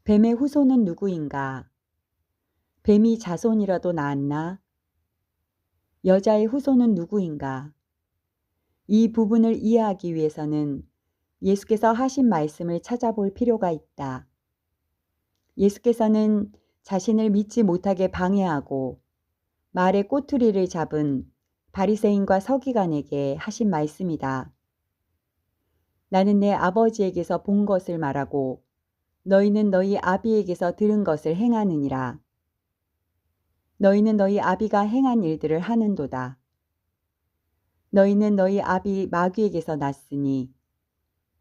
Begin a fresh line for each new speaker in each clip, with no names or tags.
뱀의 후손은 누구인가? 뱀이 자손이라도 낳았나? 여자의 후손은 누구인가? 이 부분을 이해하기 위해서는 예수께서 하신 말씀을 찾아볼 필요가 있다. 예수께서는 자신을 믿지 못하게 방해하고 말의 꼬투리를 잡은 바리새인과 서기관에게 하신 말씀이다. 나는 내 아버지에게서 본 것을 말하고 너희는 너희 아비에게서 들은 것을 행하느니라. 너희는 너희 아비가 행한 일들을 하는도다. 너희는 너희 아비 마귀에게서 났으니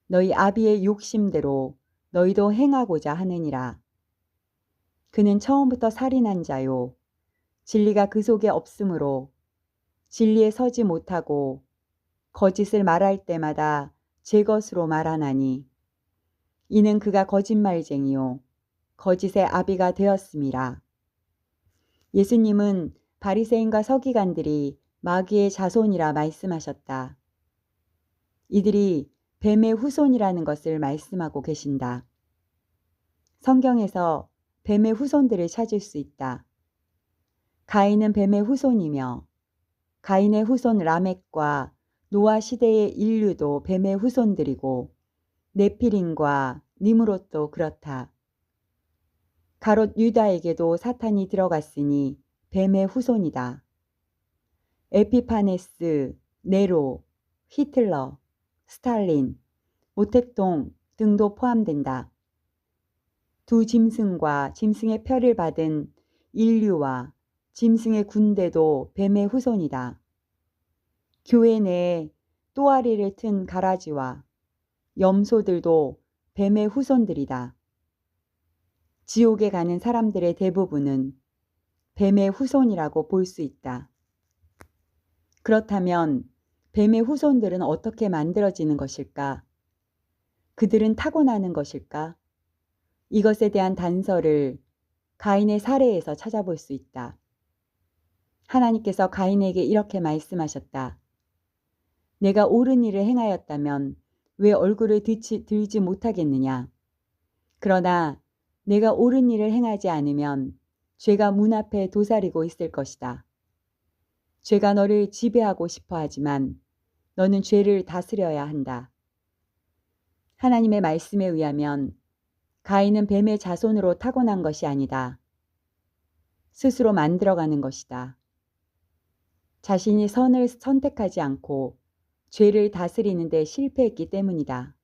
너희 아비의 욕심대로 너희도 행하고자 하느니라. 그는 처음부터 살인한 자요. 진리가 그 속에 없으므로 진리에 서지 못하고 거짓을 말할 때마다 제 것으로 말하나니 이는 그가 거짓말쟁이요 거짓의 아비가 되었음이라. 예수님은 바리새인과 서기관들이 마귀의 자손이라 말씀하셨다. 이들이 뱀의 후손이라는 것을 말씀하고 계신다. 성경에서 뱀의 후손들을 찾을 수 있다. 가인은 뱀의 후손이며 가인의 후손 라멕과 노아 시대의 인류도 뱀의 후손들이고 네피림과 니므롯도 그렇다. 가롯 유다에게도 사탄이 들어갔으니 뱀의 후손이다. 에피파네스, 네로, 히틀러, 스탈린, 모택동 등도 포함된다. 두 짐승과 짐승의 표를 받은 인류와 짐승의 군대도 뱀의 후손이다. 교회 내에 또아리를 튼 가라지와 염소들도 뱀의 후손들이다. 지옥에 가는 사람들의 대부분은 뱀의 후손이라고 볼 수 있다. 그렇다면 뱀의 후손들은 어떻게 만들어지는 것일까? 그들은 타고나는 것일까? 이것에 대한 단서를 가인의 사례에서 찾아볼 수 있다. 하나님께서 가인에게 이렇게 말씀하셨다. 내가 옳은 일을 행하였다면 왜 얼굴을 들지 못하겠느냐? 그러나 내가 옳은 일을 행하지 않으면 죄가 문 앞에 도사리고 있을 것이다. 죄가 너를 지배하고 싶어 하지만 너는 죄를 다스려야 한다. 하나님의 말씀에 의하면 가인은 뱀의 자손으로 타고난 것이 아니다. 스스로 만들어가는 것이다. 자신이 선을 선택하지 않고 죄를 다스리는 데 실패했기 때문이다.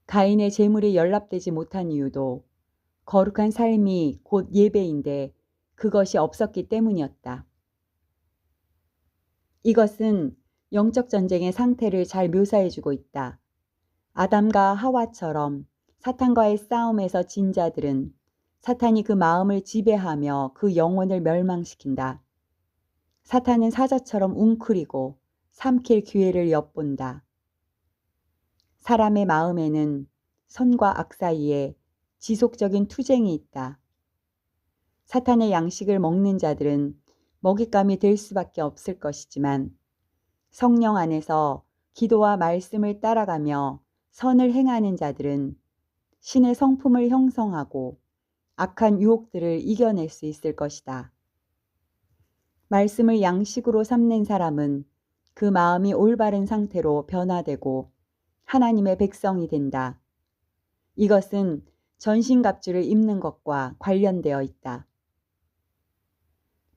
가인의 재물이 연락되지 못한 이유도 거룩한 삶이 곧 예배인데 그것이 없었기 때문이었다. 이것은 영적 전쟁의 상태를 잘 묘사해주고 있다. 아담과 하와처럼 사탄과의 싸움에서 진 자들은 사탄이 그 마음을 지배하며 그 영혼을 멸망시킨다. 사탄은 사자처럼 웅크리고 삼킬 기회를 엿본다. 사람의 마음에는 선과 악 사이에 지속적인 투쟁이 있다. 사탄의 양식을 먹는 자들은 먹잇감이 될 수밖에 없을 것이지만 성령 안에서 기도와 말씀을 따라가며 선을 행하는 자들은 신의 성품을 형성하고 악한 유혹들을 이겨낼 수 있을 것이다. 말씀을 양식으로 삼는 사람은 그 마음이 올바른 상태로 변화되고 하나님의 백성이 된다. 이것은 전신갑주를 입는 것과 관련되어 있다.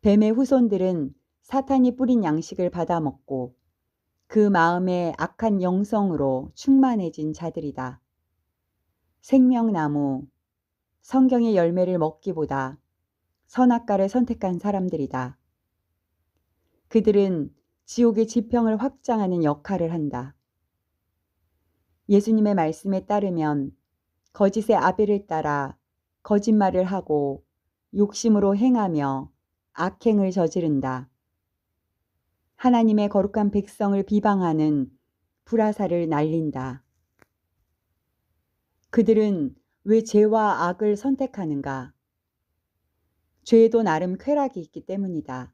뱀의 후손들은 사탄이 뿌린 양식을 받아먹고 그 마음의 악한 영성으로 충만해진 자들이다. 생명나무, 성경의 열매를 먹기보다 선악과를 선택한 사람들이다. 그들은 지옥의 지평을 확장하는 역할을 한다. 예수님의 말씀에 따르면 거짓의 아비를 따라 거짓말을 하고 욕심으로 행하며 악행을 저지른다. 하나님의 거룩한 백성을 비방하는 불화살을 날린다. 그들은 왜 죄와 악을 선택하는가? 죄에도 나름 쾌락이 있기 때문이다.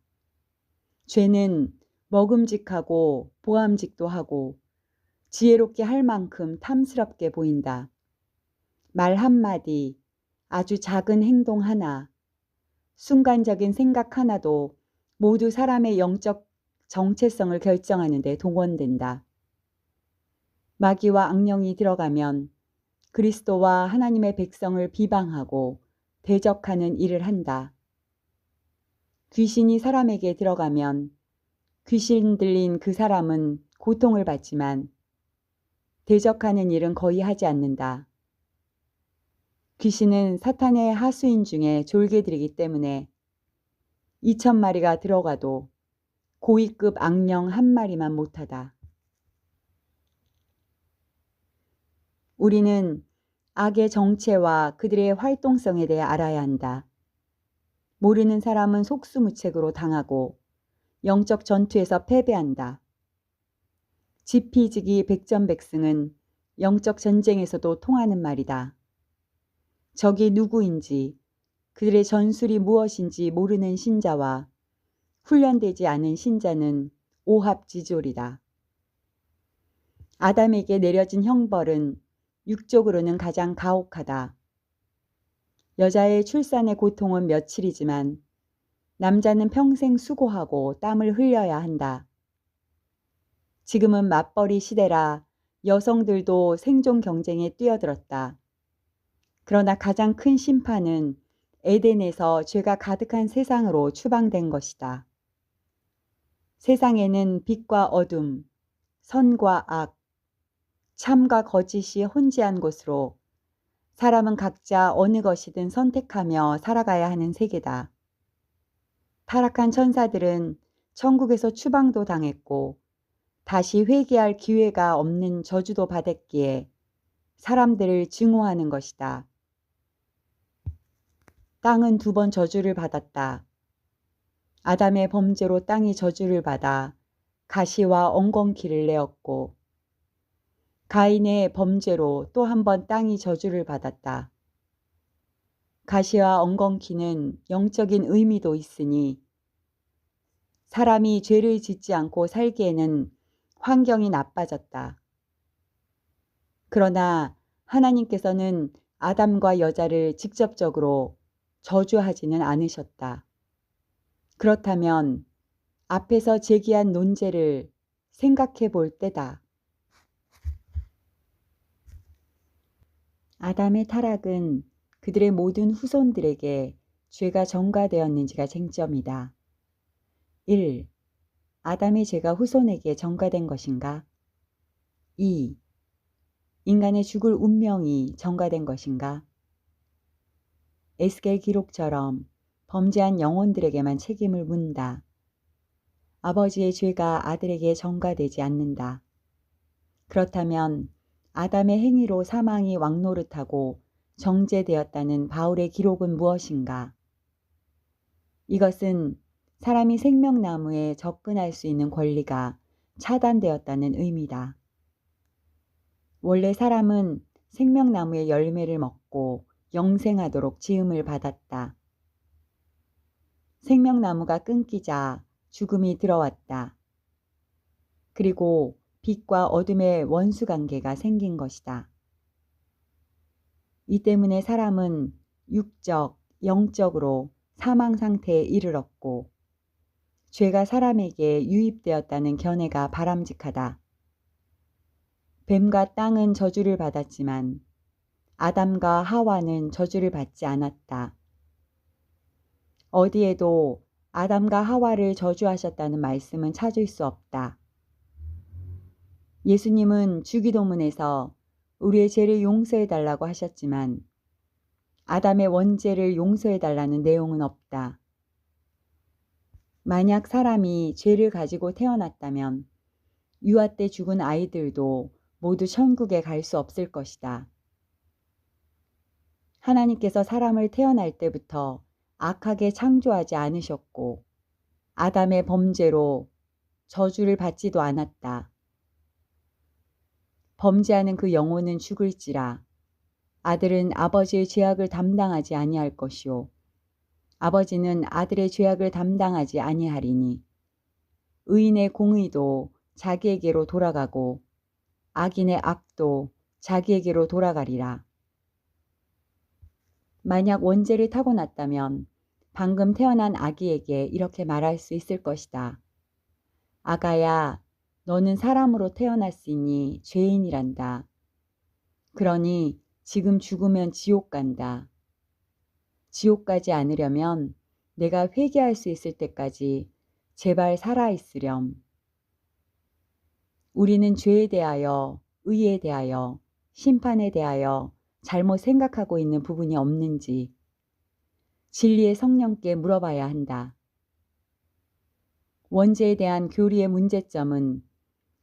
죄는 먹음직하고 보암직도 하고 지혜롭게 할 만큼 탐스럽게 보인다. 말 한마디, 아주 작은 행동 하나, 순간적인 생각 하나도 모두 사람의 영적 정체성을 결정하는 데 동원된다. 마귀와 악령이 들어가면 그리스도와 하나님의 백성을 비방하고 대적하는 일을 한다. 귀신이 사람에게 들어가면 귀신 들린 그 사람은 고통을 받지만 대적하는 일은 거의 하지 않는다. 귀신은 사탄의 하수인 중에 졸개들이기 때문에 2,000마리가 들어가도 고위급 악령 한 마리만 못하다. 우리는 악의 정체와 그들의 활동성에 대해 알아야 한다. 모르는 사람은 속수무책으로 당하고 영적 전투에서 패배한다. 지피지기 백전백승은 영적 전쟁에서도 통하는 말이다. 적이 누구인지, 그들의 전술이 무엇인지 모르는 신자와 훈련되지 않은 신자는 오합지졸이다. 아담에게 내려진 형벌은 육적으로는 가장 가혹하다. 여자의 출산의 고통은 며칠이지만 남자는 평생 수고하고 땀을 흘려야 한다. 지금은 맞벌이 시대라 여성들도 생존 경쟁에 뛰어들었다. 그러나 가장 큰 심판은 에덴에서 죄가 가득한 세상으로 추방된 것이다. 세상에는 빛과 어둠, 선과 악, 참과 거짓이 혼재한 곳으로 사람은 각자 어느 것이든 선택하며 살아가야 하는 세계다. 타락한 천사들은 천국에서 추방도 당했고 다시 회개할 기회가 없는 저주도 받았기에 사람들을 증오하는 것이다. 땅은 2번 저주를 받았다. 아담의 범죄로 땅이 저주를 받아 가시와 엉겅퀴를 내었고 가인의 범죄로 또 한 번 땅이 저주를 받았다. 가시와 엉겅퀴는 영적인 의미도 있으니 사람이 죄를 짓지 않고 살기에는 환경이 나빠졌다. 그러나 하나님께서는 아담과 여자를 직접적으로 저주하지는 않으셨다. 그렇다면 앞에서 제기한 논제를 생각해 볼 때다. 아담의 타락은 그들의 모든 후손들에게 죄가 전가되었는지가 쟁점이다. 1. 아담의 죄가 후손에게 전가된 것인가? 2. 인간의 죽을 운명이 전가된 것인가? 에스겔 기록처럼 범죄한 영혼들에게만 책임을 묻는다. 아버지의 죄가 아들에게 전가되지 않는다. 그렇다면 아담의 행위로 사망이 왕노릇하고 정죄되었다는 바울의 기록은 무엇인가? 이것은 사람이 생명나무에 접근할 수 있는 권리가 차단되었다는 의미다. 원래 사람은 생명나무의 열매를 먹고 영생하도록 지음을 받았다. 생명나무가 끊기자 죽음이 들어왔다. 그리고 빛과 어둠의 원수관계가 생긴 것이다. 이 때문에 사람은 육적, 영적으로 사망 상태에 이르렀고 죄가 사람에게 유입되었다는 견해가 바람직하다. 뱀과 땅은 저주를 받았지만 아담과 하와는 저주를 받지 않았다. 어디에도 아담과 하와를 저주하셨다는 말씀은 찾을 수 없다. 예수님은 주기도문에서 우리의 죄를 용서해 달라고 하셨지만 아담의 원죄를 용서해 달라는 내용은 없다. 만약 사람이 죄를 가지고 태어났다면 유아 때 죽은 아이들도 모두 천국에 갈 수 없을 것이다. 하나님께서 사람을 태어날 때부터 악하게 창조하지 않으셨고 아담의 범죄로 저주를 받지도 않았다. 범죄하는 그 영혼은 죽을지라 아들은 아버지의 죄악을 담당하지 아니할 것이요 아버지는 아들의 죄악을 담당하지 아니하리니 의인의 공의도 자기에게로 돌아가고 악인의 악도 자기에게로 돌아가리라. 만약 원죄를 타고났다면 방금 태어난 아기에게 이렇게 말할 수 있을 것이다. 아가야, 너는 사람으로 태어났으니 죄인이란다. 그러니 지금 죽으면 지옥 간다. 지옥 가지 않으려면 내가 회개할 수 있을 때까지 제발 살아있으렴. 우리는 죄에 대하여, 의에 대하여, 심판에 대하여 잘못 생각하고 있는 부분이 없는지 진리의 성령께 물어봐야 한다. 원죄에 대한 교리의 문제점은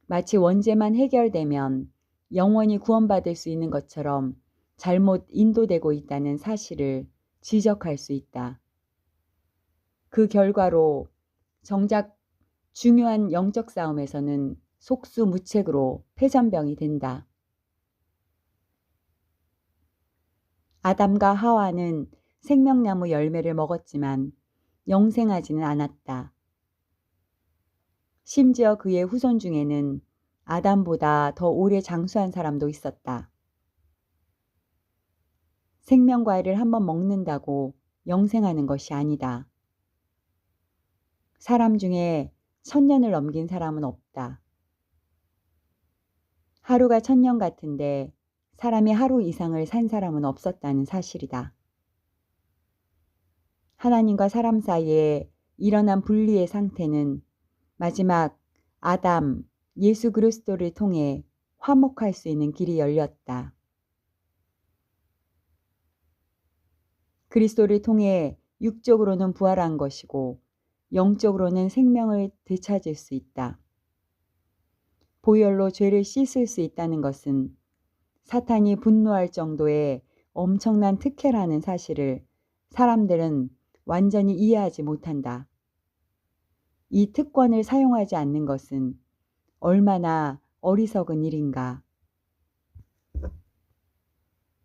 마치 원죄만 해결되면 영원히 구원받을 수 있는 것처럼 잘못 인도되고 있다는 사실을 지적할 수 있다. 그 결과로 정작 중요한 영적 싸움에서는 속수무책으로 패전병이 된다. 아담과 하와는 생명나무 열매를 먹었지만 영생하지는 않았다. 심지어 그의 후손 중에는 아담보다 더 오래 장수한 사람도 있었다. 생명과일을 한번 먹는다고 영생하는 것이 아니다. 사람 중에 1000년을 넘긴 사람은 없다. 하루가 1000년 같은데 사람이 하루 이상을 산 사람은 없었다는 사실이다. 하나님과 사람 사이에 일어난 분리의 상태는 마지막 아담, 예수 그리스도를 통해 화목할 수 있는 길이 열렸다. 그리스도를 통해 육적으로는 부활한 것이고 영적으로는 생명을 되찾을 수 있다. 보혈로 죄를 씻을 수 있다는 것은 사탄이 분노할 정도의 엄청난 특혜라는 사실을 사람들은 완전히 이해하지 못한다. 이 특권을 사용하지 않는 것은 얼마나 어리석은 일인가.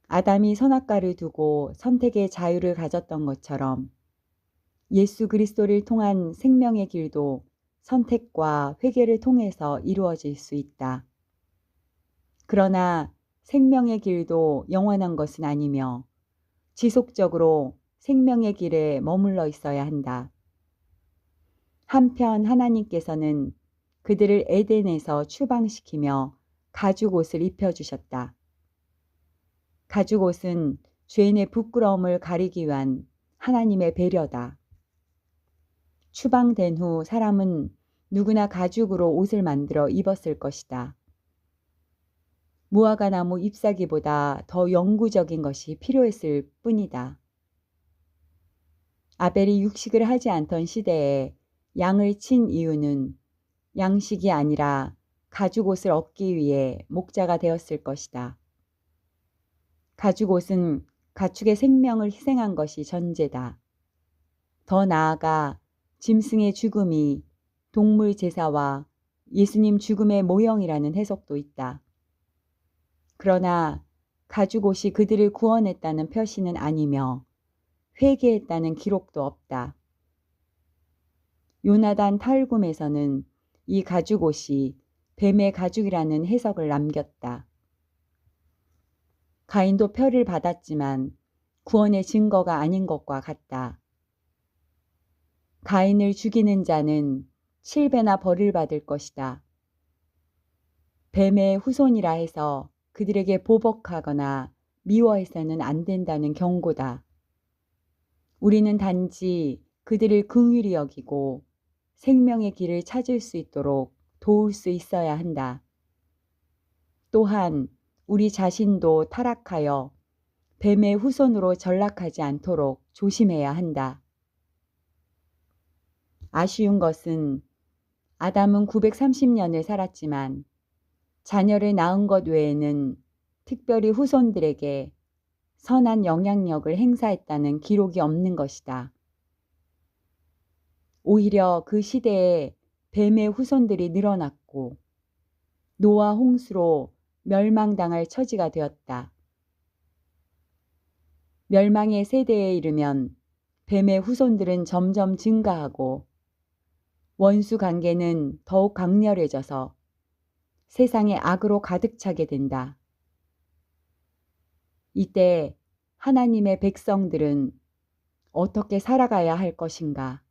아담이 선악과를 두고 선택의 자유를 가졌던 것처럼 예수 그리스도를 통한 생명의 길도 선택과 회개를 통해서 이루어질 수 있다. 그러나 생명의 길도 영원한 것은 아니며 지속적으로 생명의 길에 머물러 있어야 한다. 한편 하나님께서는 그들을 에덴에서 추방시키며 가죽옷을 입혀주셨다. 가죽옷은 죄인의 부끄러움을 가리기 위한 하나님의 배려다. 추방된 후 사람은 누구나 가죽으로 옷을 만들어 입었을 것이다. 무화과나무 잎사귀보다 더 영구적인 것이 필요했을 뿐이다. 아벨이 육식을 하지 않던 시대에 양을 친 이유는 양식이 아니라 가죽옷을 얻기 위해 목자가 되었을 것이다. 가죽옷은 가축의 생명을 희생한 것이 전제다. 더 나아가 짐승의 죽음이 동물 제사와 예수님 죽음의 모형이라는 해석도 있다. 그러나 가죽옷이 그들을 구원했다는 표시는 아니며 회개했다는 기록도 없다. 요나단 탈굼에서는 이 가죽옷이 뱀의 가죽이라는 해석을 남겼다. 가인도 표를 받았지만 구원의 증거가 아닌 것과 같다. 가인을 죽이는 자는 7배나 벌을 받을 것이다. 뱀의 후손이라 해서 그들에게 보복하거나 미워해서는 안 된다는 경고다. 우리는 단지 그들을 긍휼히 여기고 생명의 길을 찾을 수 있도록 도울 수 있어야 한다. 또한 우리 자신도 타락하여 뱀의 후손으로 전락하지 않도록 조심해야 한다. 아쉬운 것은 아담은 930년을 살았지만 자녀를 낳은 것 외에는 특별히 후손들에게 선한 영향력을 행사했다는 기록이 없는 것이다. 오히려 그 시대에 뱀의 후손들이 늘어났고 노아 홍수로 멸망당할 처지가 되었다. 멸망의 세대에 이르면 뱀의 후손들은 점점 증가하고 원수 관계는 더욱 강렬해져서 세상에 악으로 가득 차게 된다. 이때 하나님의 백성들은 어떻게 살아가야 할 것인가?